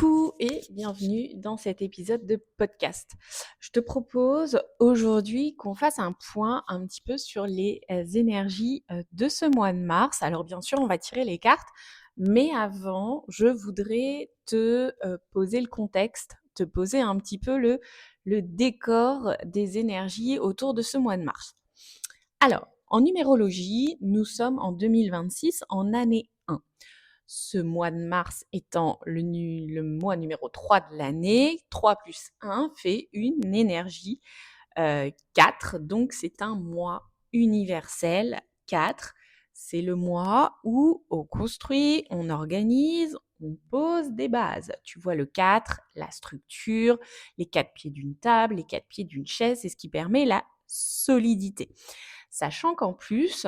Coucou et bienvenue dans cet épisode de podcast. Je te propose aujourd'hui qu'on fasse un point un petit peu sur les énergies de ce mois de mars. Alors bien sûr, on va tirer les cartes, mais avant, je voudrais te poser le contexte, te poser un petit peu le décor des énergies autour de ce mois de mars. Alors, en numérologie, nous sommes en 2026 en année 1. Ce mois de mars étant le mois numéro 3 de l'année, 3 plus 1 fait une énergie 4, donc c'est un mois universel. 4, c'est le mois où on construit, on organise, on pose des bases. Tu vois le 4, la structure, les 4 pieds d'une table, les 4 pieds d'une chaise, c'est ce qui permet la solidité. Sachant qu'en plus,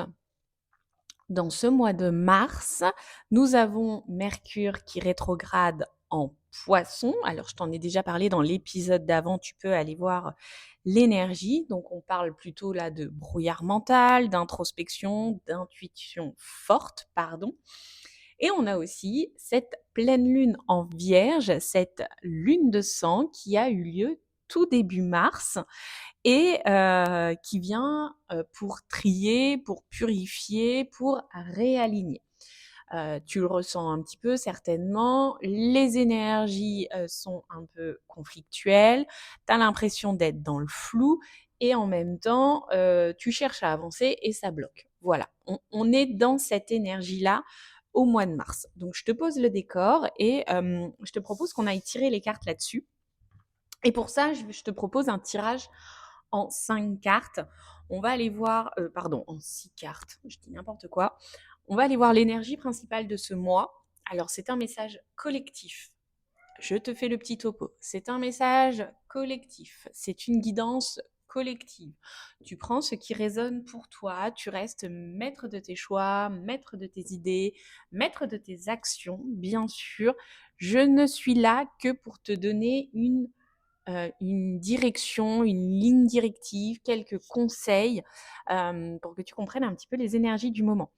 dans ce mois de mars, nous avons Mercure qui rétrograde en Poisson. Alors, je t'en ai déjà parlé dans l'épisode d'avant, tu peux aller voir l'énergie. Donc, on parle plutôt là de brouillard mental, d'introspection, d'intuition forte, pardon. Et on a aussi cette pleine lune en Vierge, cette lune de sang qui a eu lieu tout début mars et qui vient pour trier, pour purifier, pour réaligner. Tu le ressens un petit peu certainement, les énergies sont un peu conflictuelles, tu as l'impression d'être dans le flou et en même temps, tu cherches à avancer et ça bloque. Voilà, on est dans cette énergie-là au mois de mars. Donc je te pose le décor et je te propose qu'on aille tirer les cartes là-dessus. Et pour ça, je te propose un tirage en 5 cartes. On va aller voir, en 6 cartes, je dis n'importe quoi. On va aller voir l'énergie principale de ce mois. Alors, c'est un message collectif. Je te fais le petit topo. C'est un message collectif. C'est une guidance collective. Tu prends ce qui résonne pour toi. Tu restes maître de tes choix, maître de tes idées, maître de tes actions, bien sûr. Je ne suis là que pour te donner une direction, une ligne directive, quelques conseils pour que tu comprennes un petit peu les énergies du moment.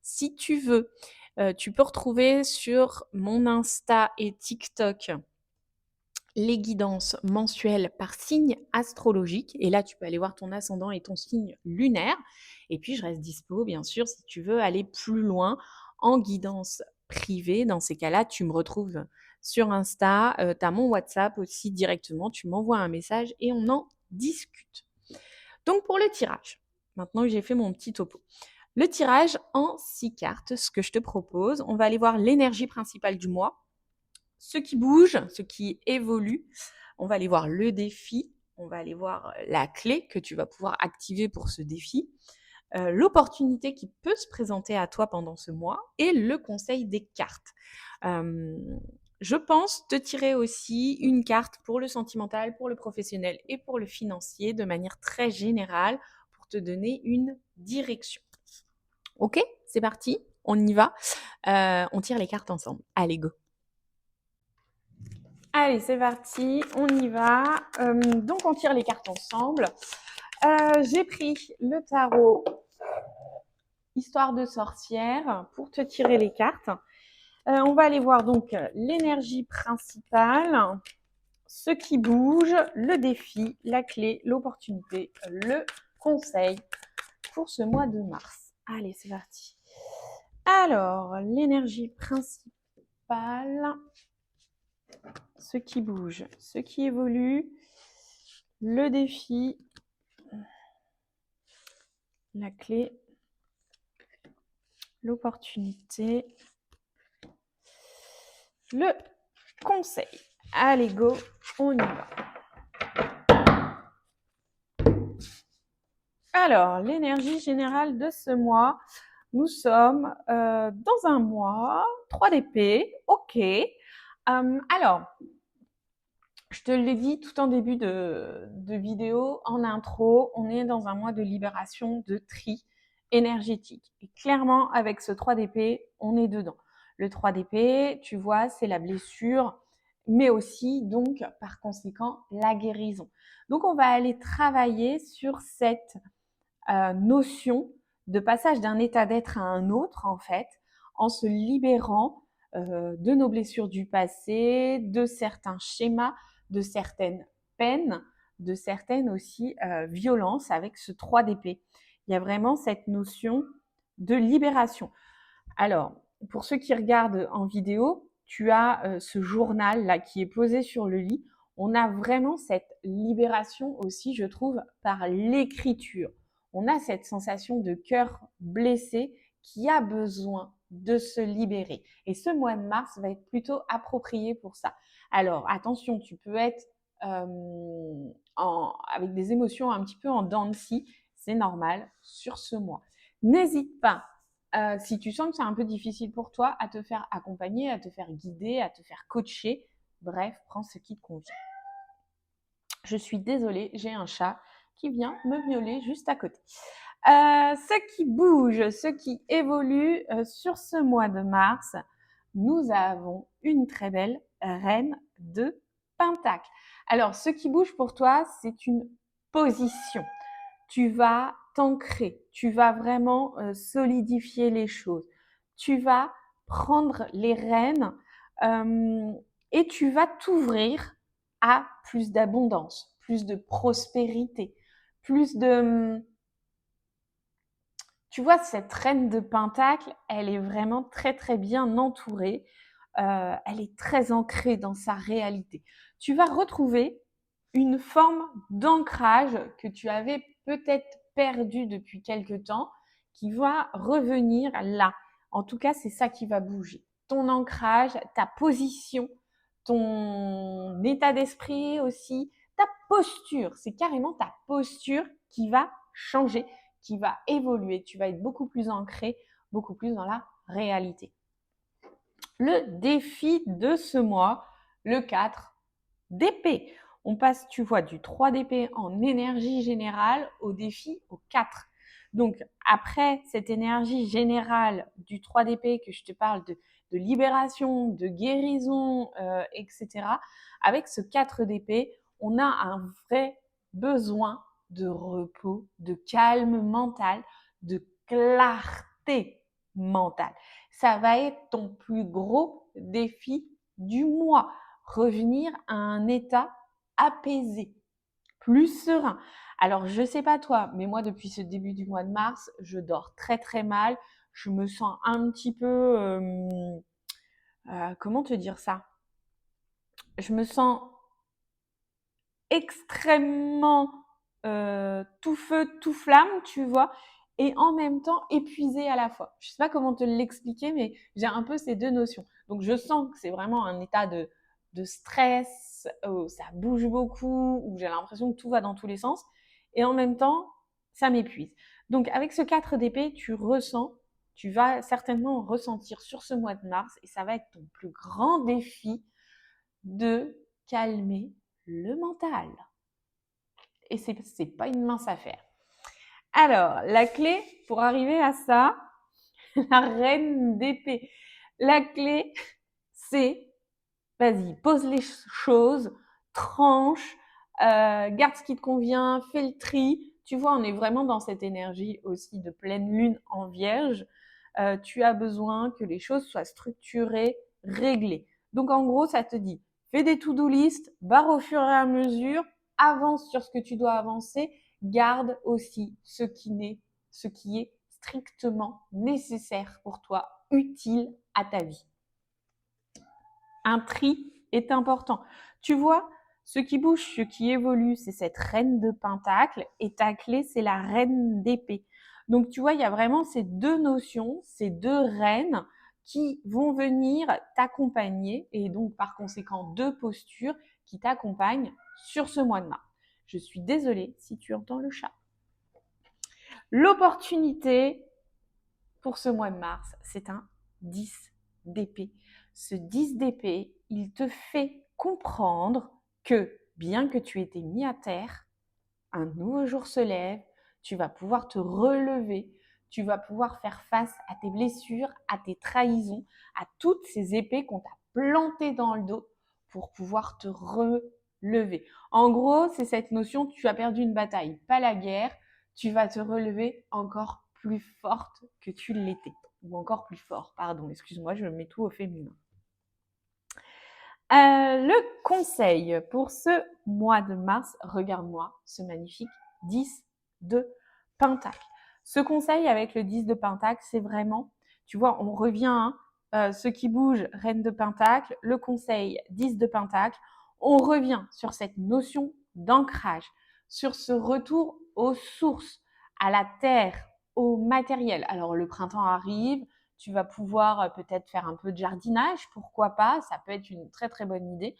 Si tu veux, tu peux retrouver sur mon Insta et TikTok les guidances mensuelles par signe astrologique. Et là, tu peux aller voir ton ascendant et ton signe lunaire. Et puis, je reste dispo, bien sûr, si tu veux aller plus loin en guidance privée. Dans ces cas-là, tu me retrouves sur Insta. Tu as mon WhatsApp aussi directement. Tu m'envoies un message et on en discute. Donc, pour le tirage, maintenant que j'ai fait mon petit topo, le tirage en 6 cartes, ce que je te propose, on va aller voir l'énergie principale du mois, ce qui bouge, ce qui évolue. On va aller voir le défi, on va aller voir la clé que tu vas pouvoir activer pour ce défi, l'opportunité qui peut se présenter à toi pendant ce mois et le conseil des cartes. Je pense te tirer aussi une carte pour le sentimental, pour le professionnel et pour le financier de manière très générale pour te donner une direction. Ok, c'est parti, on y va. On tire les cartes ensemble. Allez, go. Allez, c'est parti, on y va. Donc, on tire les cartes ensemble. J'ai pris le tarot Histoire de sorcière pour te tirer les cartes. On va aller voir donc l'énergie principale, ce qui bouge, le défi, la clé, l'opportunité, le conseil pour ce mois de mars. Allez, c'est parti. Alors, l'énergie principale, ce qui bouge, ce qui évolue, le défi, la clé, l'opportunité, le conseil. Allez, go, on y va. Alors, l'énergie générale de ce mois, nous sommes dans un mois, 3 d'épée, ok. Alors, je te l'ai dit tout en début de vidéo, en intro, on est dans un mois de libération, de tri énergétique. Et clairement, avec ce 3 d'épée, on est dedans. Le 3 d'épée, tu vois, c'est la blessure, mais aussi, donc, par conséquent, la guérison. Donc, on va aller travailler sur cette notion de passage d'un état d'être à un autre, en fait, en se libérant de nos blessures du passé, de certains schémas, de certaines peines, de certaines aussi violences avec ce 3 d'épée. Il y a vraiment cette notion de libération. Alors, pour ceux qui regardent en vidéo, tu as ce journal là qui est posé sur le lit. On a vraiment cette libération aussi, je trouve, par l'écriture. On a cette sensation de cœur blessé qui a besoin de se libérer. Et ce mois de mars va être plutôt approprié pour ça. Alors, attention, tu peux être avec des émotions un petit peu en dents de scie, c'est normal sur ce mois. N'hésite pas, si tu sens que c'est un peu difficile pour toi, à te faire accompagner, à te faire guider, à te faire coacher. Bref, prends ce qui te convient. Je suis désolée, j'ai un chat qui vient me miauler juste à côté. Ce qui bouge, ce qui évolue sur ce mois de mars, nous avons une très belle reine de Pentacle. Alors, ce qui bouge pour toi, c'est une position. Tu vas t'ancrer, tu vas vraiment solidifier les choses. Tu vas prendre les rênes et tu vas t'ouvrir à plus d'abondance, plus de prospérité, plus de... Tu vois, cette reine de Pentacle, elle est vraiment très très bien entourée. Elle est très ancrée dans sa réalité. Tu vas retrouver une forme d'ancrage que tu avais peut-être perdu depuis quelque temps, qui va revenir là. En tout cas, c'est ça qui va bouger. Ton ancrage, ta position, ton état d'esprit aussi, ta posture. C'est carrément ta posture qui va changer, qui va évoluer. Tu vas être beaucoup plus ancré, beaucoup plus dans la réalité. Le défi de ce mois, le 4 d'épée. On passe, tu vois, du 3 d'épée en énergie générale au défi au 4. Donc, après cette énergie générale du 3 d'épée que je te parle de libération, de guérison, etc., avec ce 4 d'épée, on a un vrai besoin de repos, de calme mental, de clarté mentale. Ça va être ton plus gros défi du mois. Revenir à un état apaisé, plus serein. Alors, je sais pas toi, mais moi, depuis ce début du mois de mars, je dors très très mal. Je me sens un petit peu... comment te dire ça? Je me sens extrêmement tout feu, tout flamme, tu vois, et en même temps épuisée à la fois. Je sais pas comment te l'expliquer, mais j'ai un peu ces deux notions. Donc je sens que c'est vraiment un état de stress, où ça bouge beaucoup, où j'ai l'impression que tout va dans tous les sens, et en même temps, ça m'épuise. Donc avec ce 4 d'épée, tu vas certainement ressentir sur ce mois de mars, et ça va être ton plus grand défi de calmer le mental. Et c'est pas une mince affaire. Alors, la clé pour arriver à ça, la reine d'épée. La clé, c'est, vas-y, pose les choses, tranche, garde ce qui te convient, fais le tri. Tu vois, on est vraiment dans cette énergie aussi de pleine lune en vierge. Tu as besoin que les choses soient structurées, réglées. Donc, en gros, ça te dit, fais des to-do list, barre au fur et à mesure, avance sur ce que tu dois avancer, garde aussi ce qui est strictement nécessaire pour toi, utile à ta vie. Un tri est important. Tu vois, ce qui bouge, ce qui évolue, c'est cette reine de pentacle et ta clé, c'est la reine d'épée. Donc, tu vois, il y a vraiment ces deux notions, ces deux reines qui vont venir t'accompagner et donc, par conséquent, deux postures qui t'accompagnent sur ce mois de mars. Je suis désolée si tu entends le chat. L'opportunité pour ce mois de mars, c'est un 10 d'épée. Ce 10 d'épée, il te fait comprendre que bien que tu aies été mis à terre, un nouveau jour se lève, tu vas pouvoir te relever, tu vas pouvoir faire face à tes blessures, à tes trahisons, à toutes ces épées qu'on t'a plantées dans le dos pour pouvoir te relever. En gros, c'est cette notion, tu as perdu une bataille, pas la guerre, tu vas te relever encore plus forte que tu l'étais. ou encore plus fort, pardon, excuse-moi, je mets tout au féminin. Le conseil pour ce mois de mars, regarde-moi ce magnifique 10 de Pentacle. Ce conseil avec le 10 de Pentacle, c'est vraiment, tu vois, on revient, ce qui bouge, Reine de Pentacle, le conseil 10 de Pentacle, on revient sur cette notion d'ancrage, sur ce retour aux sources, à la terre, au matériel. Alors le printemps arrive, tu vas pouvoir peut-être faire un peu de jardinage, pourquoi pas, ça peut être une très très bonne idée.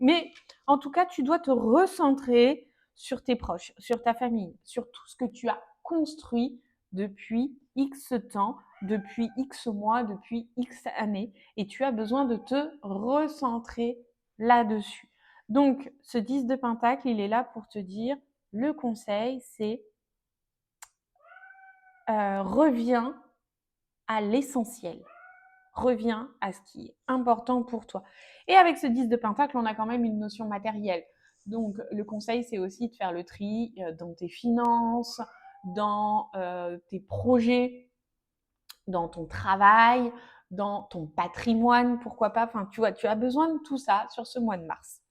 Mais en tout cas, tu dois te recentrer sur tes proches, sur ta famille, sur tout ce que tu as construit depuis X temps, depuis X mois, depuis X années, et tu as besoin de te recentrer là-dessus. Donc, ce 10 de Pentacle, il est là pour te dire, le conseil, c'est reviens à l'essentiel. Reviens à ce qui est important pour toi. Et avec ce 10 de Pentacle, on a quand même une notion matérielle. Donc, le conseil, c'est aussi de faire le tri dans tes finances, dans tes projets, dans ton travail, dans ton patrimoine, pourquoi pas. Enfin, tu vois, tu as besoin de tout ça sur ce mois de mars.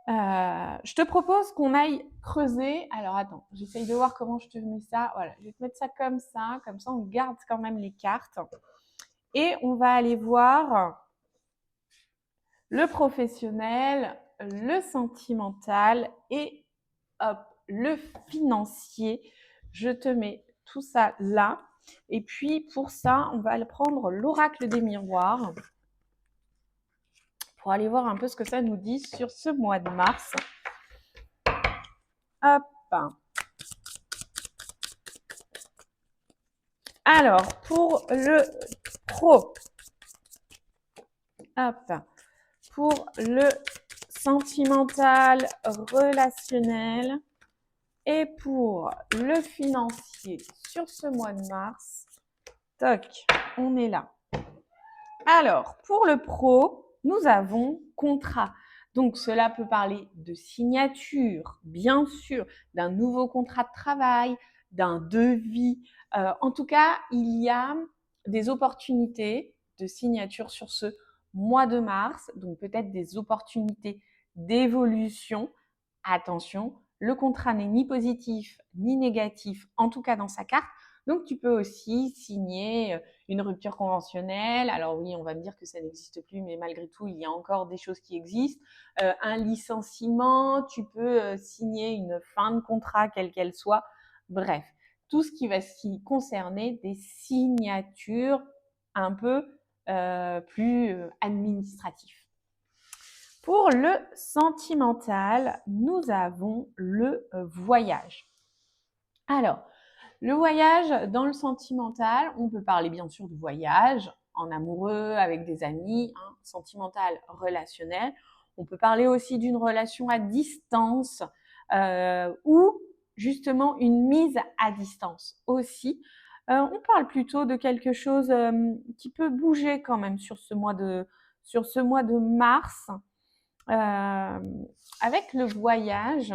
Je te propose qu'on aille creuser. Alors, attends, j'essaye de voir comment je te mets ça. Voilà, je vais te mettre ça, comme ça on garde quand même les cartes. Et on va aller voir le professionnel, le sentimental et hop, le financier. Je te mets tout ça là. Et puis pour ça, on va prendre l'oracle des miroirs pour aller voir un peu ce que ça nous dit sur ce mois de mars. Hop. Alors, pour le pro, hop, pour le sentimental, relationnel et pour le financier sur ce mois de mars, toc, on est là. Alors, pour le pro, nous avons contrat. Donc, cela peut parler de signature, bien sûr, d'un nouveau contrat de travail, d'un devis. En tout cas, il y a des opportunités de signature sur ce mois de mars, donc peut-être des opportunités d'évolution. Attention, le contrat n'est ni positif ni négatif, en tout cas dans sa carte. Donc, tu peux aussi signer une rupture conventionnelle. Alors oui, on va me dire que ça n'existe plus, mais malgré tout, il y a encore des choses qui existent. Un licenciement, tu peux signer une fin de contrat, quelle qu'elle soit. Bref, tout ce qui va concerner des signatures un peu plus administratives. Pour le sentimental, nous avons le voyage. Alors, le voyage dans le sentimental, on peut parler bien sûr de voyage en amoureux, avec des amis, hein, sentimental, relationnel. On peut parler aussi d'une relation à distance ou justement une mise à distance aussi. On parle plutôt de quelque chose qui peut bouger quand même sur ce mois de mars. Avec le voyage,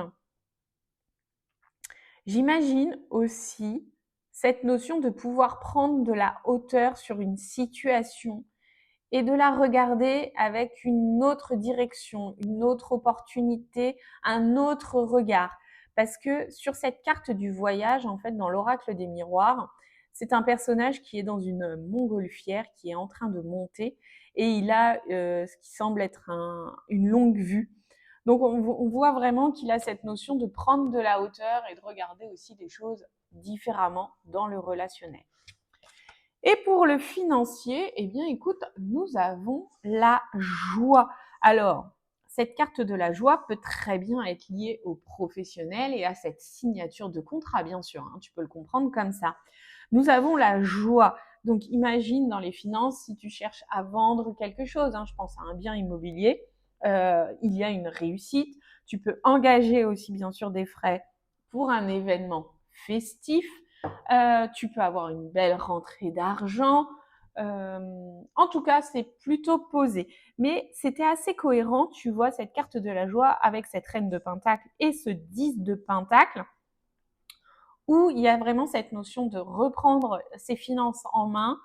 j'imagine aussi cette notion de pouvoir prendre de la hauteur sur une situation et de la regarder avec une autre direction, une autre opportunité, un autre regard. Parce que sur cette carte du voyage, en fait, dans l'oracle des miroirs, c'est un personnage qui est dans une montgolfière, qui est en train de monter, et il a ce qui semble être une longue vue. Donc on voit vraiment qu'il a cette notion de prendre de la hauteur et de regarder aussi des choses différemment dans le relationnel. Et pour le financier, eh bien écoute, nous avons la joie. Alors, cette carte de la joie peut très bien être liée au professionnel et à cette signature de contrat, bien sûr, hein, tu peux le comprendre comme ça. Nous avons la joie. Donc imagine dans les finances, si tu cherches à vendre quelque chose, hein, je pense à un bien immobilier, il y a une réussite. Tu peux engager aussi bien sûr des frais pour un événement festif. Tu peux avoir une belle rentrée d'argent. En tout cas, c'est plutôt posé. Mais c'était assez cohérent, tu vois, cette carte de la joie avec cette reine de Pentacle et ce 10 de Pentacle, où il y a vraiment cette notion de reprendre ses finances en main,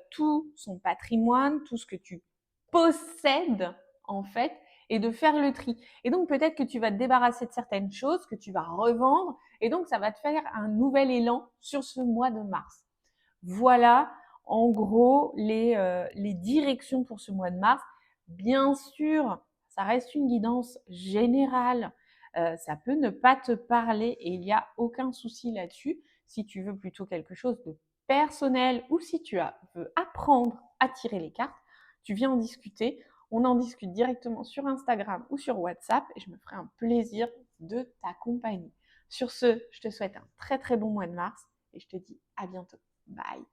tout son patrimoine, tout ce que tu possèdes en fait, et de faire le tri. Et donc peut-être que tu vas te débarrasser de certaines choses, que tu vas revendre, et donc ça va te faire un nouvel élan sur ce mois de mars. Voilà en gros les directions pour ce mois de mars. Bien sûr, ça reste une guidance générale. Ça peut ne pas te parler et il n'y a aucun souci là-dessus. Si tu veux plutôt quelque chose de personnel ou si tu veux apprendre à tirer les cartes, tu viens en discuter. On en discute directement sur Instagram ou sur WhatsApp et je me ferai un plaisir de t'accompagner. Sur ce, je te souhaite un très très bon mois de mars et je te dis à bientôt. Bye.